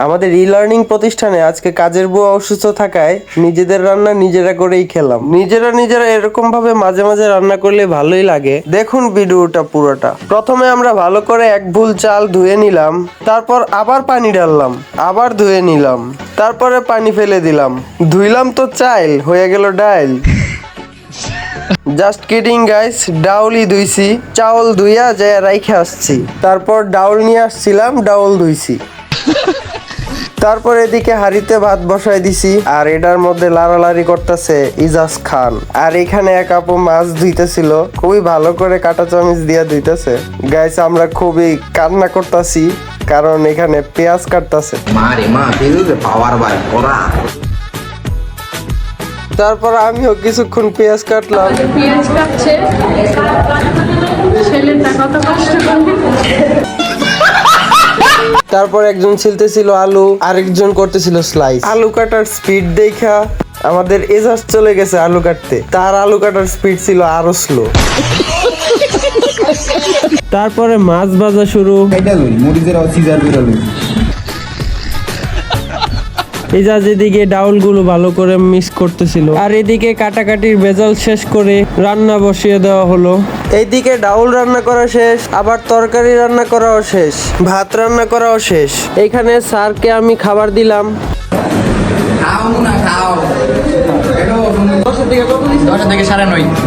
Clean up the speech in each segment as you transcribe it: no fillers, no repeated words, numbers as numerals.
আমাদের e learning প্রতিষ্ঠানে আজকে কাজের বুয়া অসুস্থ থাকায় নিজেদের রান্না নিজেরা করেই খেলাম। নিজেরা এরকম ভাবে মাঝে মাঝে রান্না করলে ভালোই লাগে। দেখুন ভিডিওটা পুরোটা। প্রথমে আমরা ভালো করে এক ভুল চাল ধুয়ে নিলাম, তারপর আবার পানি ঢাললাম, আবার ধুয়ে নিলাম, তারপরে পানি ফেলে দিলাম, ধুইলাম তো চাইল হয়ে গেল ডাইল। জাস্ট কিডিং গাইস, ডাউলই ধুইছি, চাউল ধুইয়া যায় রাইখে আসছি, তারপর ডাউল নিয়ে আসছিলাম, ডাউল ধুইছি। তারপর এদিকে হাড়িতে ভাত বসাই দিছি, আর এটার মধ্যে লাড়ালাড়ি করতেছে ইজাজ খান। আর এখানে এক আপু মাছ ধুইতেছিল, খুবই ভালো করে কাঁটা চামচ দিয়া ধুইতেছে। গাইস আমরা খুবই কান্না করতেছি, কারণ এখানে পেঁয়াজ কাটতেছে। তারপর আমিও কিছুক্ষণ পেঁয়াজ কাটলাম। পেঁয়াজ কাটছে, ছেলেটা কত কষ্ট করে। তারপর একজন ছিলতেছিল আলু, আরেকজন করতেছিল স্লাইস। আলু কাটার স্পিড দেখা আমাদের এজাজ চলে গেছে আলু কাটতে, তার আলু কাটার স্পিড ছিল আরো স্লো। তারপরে মাছ ভাজা শুরু। এজাজ এদিকে ডাউল গুলো ভালো করে মিক্স করতেছিল, আর এদিকে কাটাকাটির ভেজাল শেষ করে রান্না বসিয়ে দেওয়া হলো। এইদিকে ডাউল রান্না করা শেষ, আবার তরকারি রান্না করাও শেষ, ভাত রান্না করাও শেষ। এইখানে স্যারকে আমি খাবার দিলাম।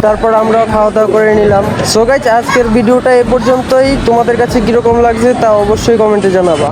তারপর আমরা খাওয়া দাওয়া করে নিলাম। সো গাইস, আজকের ভিডিওটা এ পর্যন্তই। তোমাদের কাছে কিরকম লাগছে তা অবশ্যই কমেন্টে জানাবা।